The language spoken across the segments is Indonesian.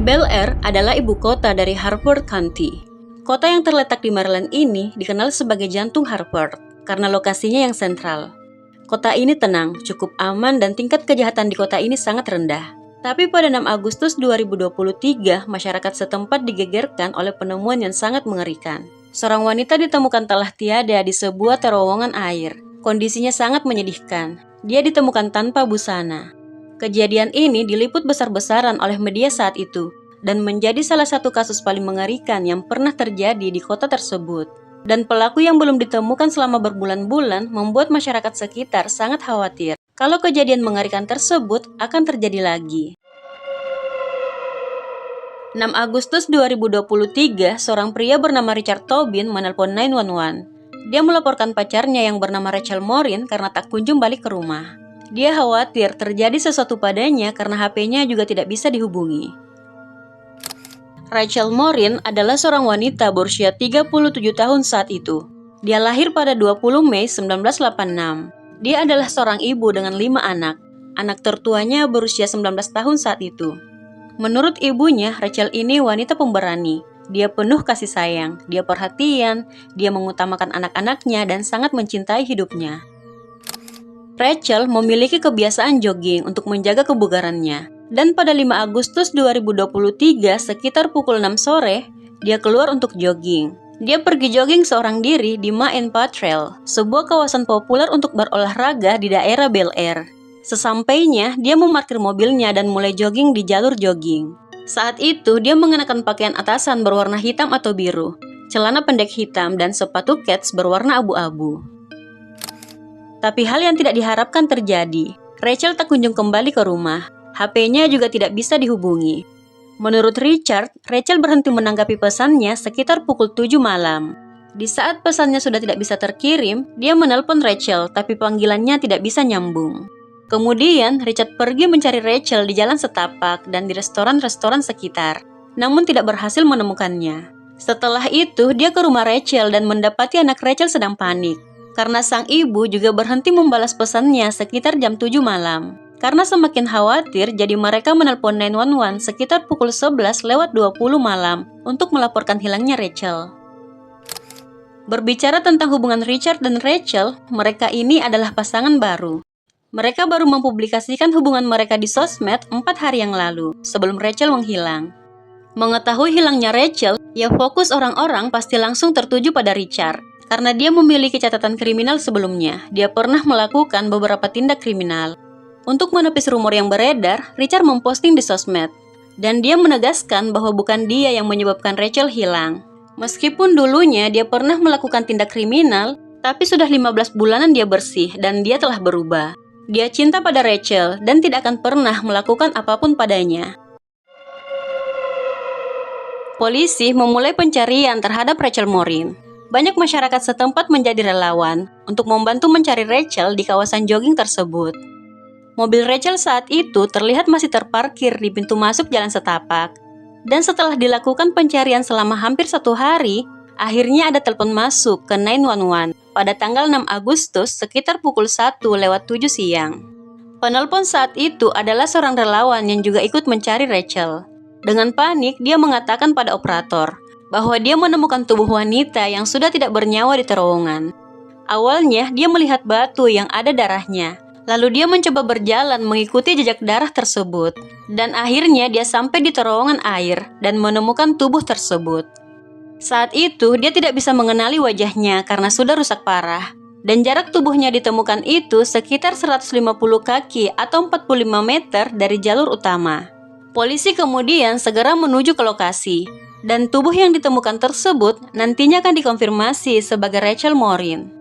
Bel Air adalah ibu kota dari Harford County. Kota yang terletak di Maryland ini dikenal sebagai jantung Harford karena lokasinya yang sentral. Kota ini tenang, cukup aman dan tingkat kejahatan di kota ini sangat rendah. Tapi pada 6 Agustus 2023, masyarakat setempat digegerkan oleh penemuan yang sangat mengerikan. Seorang wanita ditemukan telah tiada di sebuah terowongan air. Kondisinya sangat menyedihkan. Dia ditemukan tanpa busana. Kejadian ini diliput besar-besaran oleh media saat itu dan menjadi salah satu kasus paling mengerikan yang pernah terjadi di kota tersebut. Dan pelaku yang belum ditemukan selama berbulan-bulan membuat masyarakat sekitar sangat khawatir kalau kejadian mengerikan tersebut akan terjadi lagi. 6 Agustus 2023, seorang pria bernama Richard Tobin menelpon 911. Dia melaporkan pacarnya yang bernama Rachel Morin karena tak kunjung balik ke rumah. Dia khawatir terjadi sesuatu padanya karena HP-nya juga tidak bisa dihubungi. Rachel Morin adalah seorang wanita berusia 37 tahun saat itu. Dia lahir pada 20 Mei 1986. Dia adalah seorang ibu dengan 5 anak. Anak tertuanya berusia 19 tahun saat itu. Menurut ibunya, Rachel ini wanita pemberani. Dia penuh kasih sayang, dia perhatian, dia mengutamakan anak-anaknya dan sangat mencintai hidupnya. Rachel memiliki kebiasaan jogging untuk menjaga kebugarannya. Dan pada 5 Agustus 2023, sekitar pukul 6 sore, dia keluar untuk jogging. Dia pergi jogging seorang diri di Main Path Trail, sebuah kawasan populer untuk berolahraga di daerah Bel Air. Sesampainya, dia memarkir mobilnya dan mulai jogging di jalur jogging. Saat itu, dia mengenakan pakaian atasan berwarna hitam atau biru, celana pendek hitam, dan sepatu kets berwarna abu-abu. Tapi hal yang tidak diharapkan terjadi. Rachel tak kunjung kembali ke rumah. HP-nya juga tidak bisa dihubungi. Menurut Richard, Rachel berhenti menanggapi pesannya sekitar pukul 7 malam. Di saat pesannya sudah tidak bisa terkirim, dia menelpon Rachel, tapi panggilannya tidak bisa nyambung. Kemudian, Richard pergi mencari Rachel di jalan setapak dan di restoran-restoran sekitar, namun tidak berhasil menemukannya. Setelah itu, dia ke rumah Rachel dan mendapati anak Rachel sedang panik, karena sang ibu juga berhenti membalas pesannya sekitar jam 7 malam. Karena semakin khawatir, jadi mereka menelpon 911 sekitar pukul 11:20 malam untuk melaporkan hilangnya Rachel. Berbicara tentang hubungan Richard dan Rachel, mereka ini adalah pasangan baru. Mereka baru mempublikasikan hubungan mereka di sosmed 4 hari yang lalu, sebelum Rachel menghilang. Mengetahui hilangnya Rachel, ya fokus orang-orang pasti langsung tertuju pada Richard. Karena dia memiliki catatan kriminal sebelumnya, dia pernah melakukan beberapa tindak kriminal. Untuk menepis rumor yang beredar, Richard memposting di sosmed. Dan dia menegaskan bahwa bukan dia yang menyebabkan Rachel hilang. Meskipun dulunya dia pernah melakukan tindak kriminal, tapi sudah 15 bulanan dia bersih dan dia telah berubah. Dia cinta pada Rachel dan tidak akan pernah melakukan apapun padanya. Polisi memulai pencarian terhadap Rachel Morin. Banyak masyarakat setempat menjadi relawan untuk membantu mencari Rachel di kawasan jogging tersebut. Mobil Rachel saat itu terlihat masih terparkir di pintu masuk jalan setapak. Dan setelah dilakukan pencarian selama hampir 1 hari, akhirnya ada telepon masuk ke 911 pada tanggal 6 Agustus sekitar pukul 1:07 siang. Penelpon saat itu adalah seorang relawan yang juga ikut mencari Rachel. Dengan panik, dia mengatakan pada operator bahwa dia menemukan tubuh wanita yang sudah tidak bernyawa di terowongan. Awalnya, dia melihat batu yang ada darahnya. Lalu dia mencoba berjalan mengikuti jejak darah tersebut. Dan akhirnya dia sampai di terowongan air dan menemukan tubuh tersebut. Saat itu, dia tidak bisa mengenali wajahnya karena sudah rusak parah. Dan jarak tubuhnya ditemukan itu sekitar 150 kaki atau 45 meter dari jalur utama. Polisi kemudian segera menuju ke lokasi. Dan tubuh yang ditemukan tersebut nantinya akan dikonfirmasi sebagai Rachel Morin.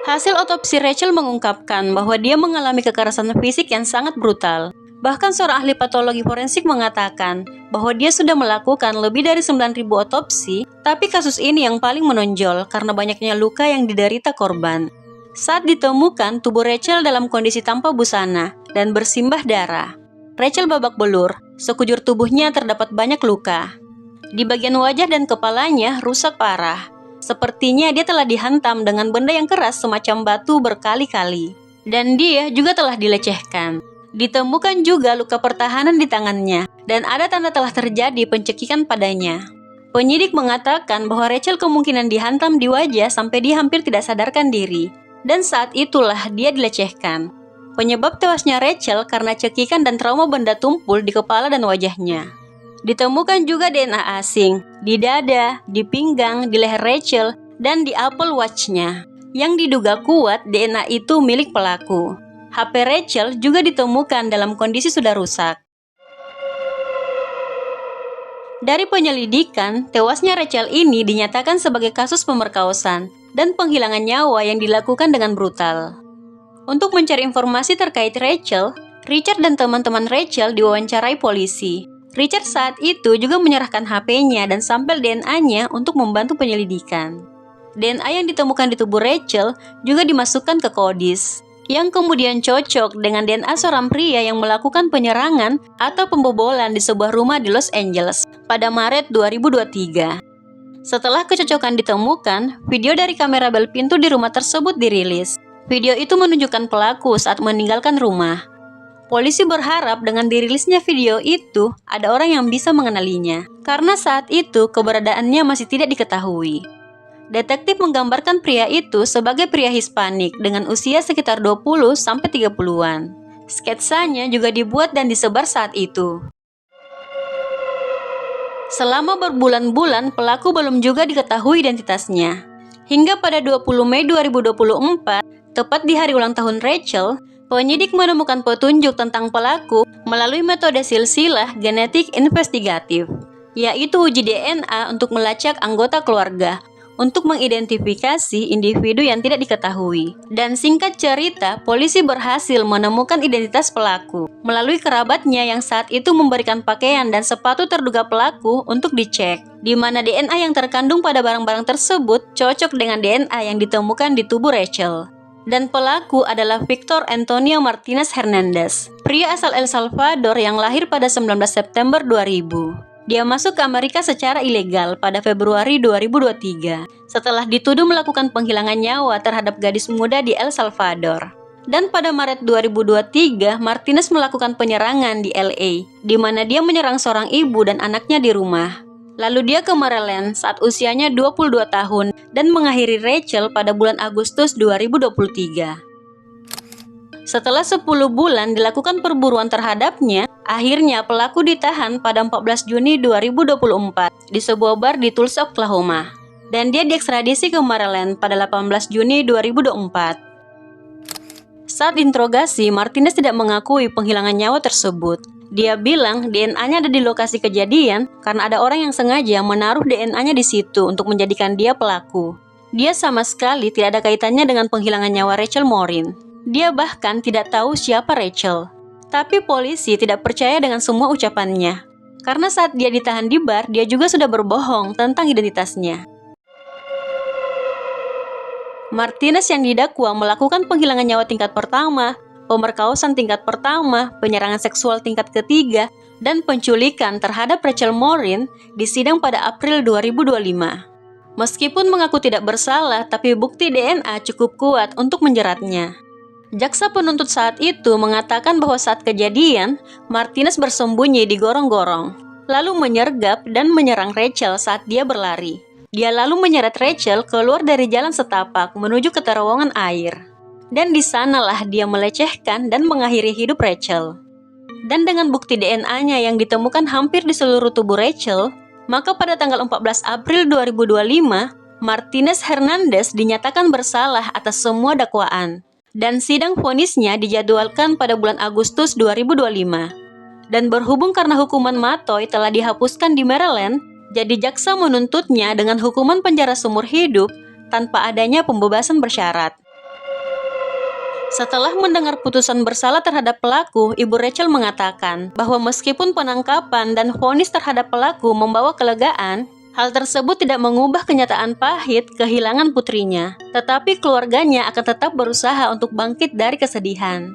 Hasil otopsi Rachel mengungkapkan bahwa dia mengalami kekerasan fisik yang sangat brutal. Bahkan seorang ahli patologi forensik mengatakan bahwa dia sudah melakukan lebih dari 9.000 otopsi, tapi kasus ini yang paling menonjol karena banyaknya luka yang diderita korban. Saat ditemukan, tubuh Rachel dalam kondisi tanpa busana dan bersimbah darah. Rachel babak belur, sekujur tubuhnya terdapat banyak luka. Di bagian wajah dan kepalanya rusak parah. Sepertinya dia telah dihantam dengan benda yang keras semacam batu berkali-kali. Dan dia juga telah dilecehkan. Ditemukan juga luka pertahanan di tangannya, dan ada tanda telah terjadi pencekikan padanya. Penyidik mengatakan bahwa Rachel kemungkinan dihantam di wajah sampai dia hampir tidak sadarkan diri, dan saat itulah dia dilecehkan. Penyebab tewasnya Rachel karena cekikan dan trauma benda tumpul di kepala dan wajahnya. Ditemukan juga DNA asing di dada, di pinggang, di leher Rachel, dan di Apple Watch-nya, yang diduga kuat DNA itu milik pelaku. HP Rachel juga ditemukan dalam kondisi sudah rusak. Dari penyelidikan, tewasnya Rachel ini dinyatakan sebagai kasus pemerkosaan dan penghilangan nyawa yang dilakukan dengan brutal. Untuk mencari informasi terkait Rachel, Richard dan teman-teman Rachel diwawancarai polisi. Richard saat itu juga menyerahkan HP-nya dan sampel DNA-nya untuk membantu penyelidikan. DNA yang ditemukan di tubuh Rachel juga dimasukkan ke Codis, yang kemudian cocok dengan DNA seorang pria yang melakukan penyerangan atau pembobolan di sebuah rumah di Los Angeles pada Maret 2023. Setelah kecocokan ditemukan, video dari kamera bel pintu di rumah tersebut dirilis. Video itu menunjukkan pelaku saat meninggalkan rumah. Polisi berharap dengan dirilisnya video itu, ada orang yang bisa mengenalinya, karena saat itu keberadaannya masih tidak diketahui. Detektif menggambarkan pria itu sebagai pria Hispanik dengan usia sekitar 20-30-an. Sketsanya juga dibuat dan disebar saat itu. Selama berbulan-bulan, pelaku belum juga diketahui identitasnya. Hingga pada 20 Mei 2024, tepat di hari ulang tahun Rachel, penyidik menemukan petunjuk tentang pelaku melalui metode silsilah genetik investigatif, yaitu uji DNA untuk melacak anggota keluarga, untuk mengidentifikasi individu yang tidak diketahui. Dan singkat cerita, polisi berhasil menemukan identitas pelaku melalui kerabatnya yang saat itu memberikan pakaian dan sepatu terduga pelaku untuk dicek, di mana DNA yang terkandung pada barang-barang tersebut cocok dengan DNA yang ditemukan di tubuh Rachel. Dan pelaku adalah Victor Antonio Martinez Hernandez, pria asal El Salvador yang lahir pada 19 September 2000. Dia masuk ke Amerika secara ilegal pada Februari 2023 setelah dituduh melakukan penghilangan nyawa terhadap gadis muda di El Salvador. Dan pada Maret 2023, Martinez melakukan penyerangan di LA, di mana dia menyerang seorang ibu dan anaknya di rumah. Lalu dia ke Maryland saat usianya 22 tahun dan mengakhiri Rachel pada bulan Agustus 2023. Setelah 10 bulan dilakukan perburuan terhadapnya, akhirnya pelaku ditahan pada 14 Juni 2024 di sebuah bar di Tulsa, Oklahoma. Dan dia diekstradisi ke Maryland pada 18 Juni 2024. Saat interogasi, Martinez tidak mengakui penghilangan nyawa tersebut. Dia bilang DNA-nya ada di lokasi kejadian karena ada orang yang sengaja menaruh DNA-nya di situ untuk menjadikan dia pelaku. Dia sama sekali tidak ada kaitannya dengan penghilangan nyawa Rachel Morin. Dia bahkan tidak tahu siapa Rachel. Tapi polisi tidak percaya dengan semua ucapannya. Karena saat dia ditahan di bar, dia juga sudah berbohong tentang identitasnya. Martinez yang didakwa melakukan penghilangan nyawa tingkat pertama, pemerkosaan tingkat pertama, penyerangan seksual tingkat ketiga, dan penculikan terhadap Rachel Morin di sidang pada April 2025. Meskipun mengaku tidak bersalah, tapi bukti DNA cukup kuat untuk menjeratnya. Jaksa penuntut saat itu mengatakan bahwa saat kejadian, Martinez bersembunyi di gorong-gorong, lalu menyergap dan menyerang Rachel saat dia berlari. Dia lalu menyeret Rachel keluar dari jalan setapak menuju ke terowongan air. Dan di sanalah dia melecehkan dan mengakhiri hidup Rachel. Dan dengan bukti DNA-nya yang ditemukan hampir di seluruh tubuh Rachel, maka pada tanggal 14 April 2025, Martinez Hernandez dinyatakan bersalah atas semua dakwaan. Dan sidang vonisnya dijadwalkan pada bulan Agustus 2025. Dan berhubung karena hukuman matoy telah dihapuskan di Maryland, jadi jaksa menuntutnya dengan hukuman penjara seumur hidup tanpa adanya pembebasan bersyarat. Setelah mendengar putusan bersalah terhadap pelaku, Ibu Rachel mengatakan bahwa meskipun penangkapan dan vonis terhadap pelaku membawa kelegaan, hal tersebut tidak mengubah kenyataan pahit kehilangan putrinya, tetapi keluarganya akan tetap berusaha untuk bangkit dari kesedihan.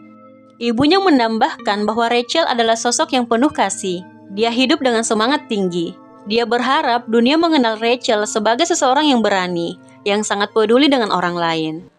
Ibunya menambahkan bahwa Rachel adalah sosok yang penuh kasih. Dia hidup dengan semangat tinggi. Dia berharap dunia mengenal Rachel sebagai seseorang yang berani, yang sangat peduli dengan orang lain.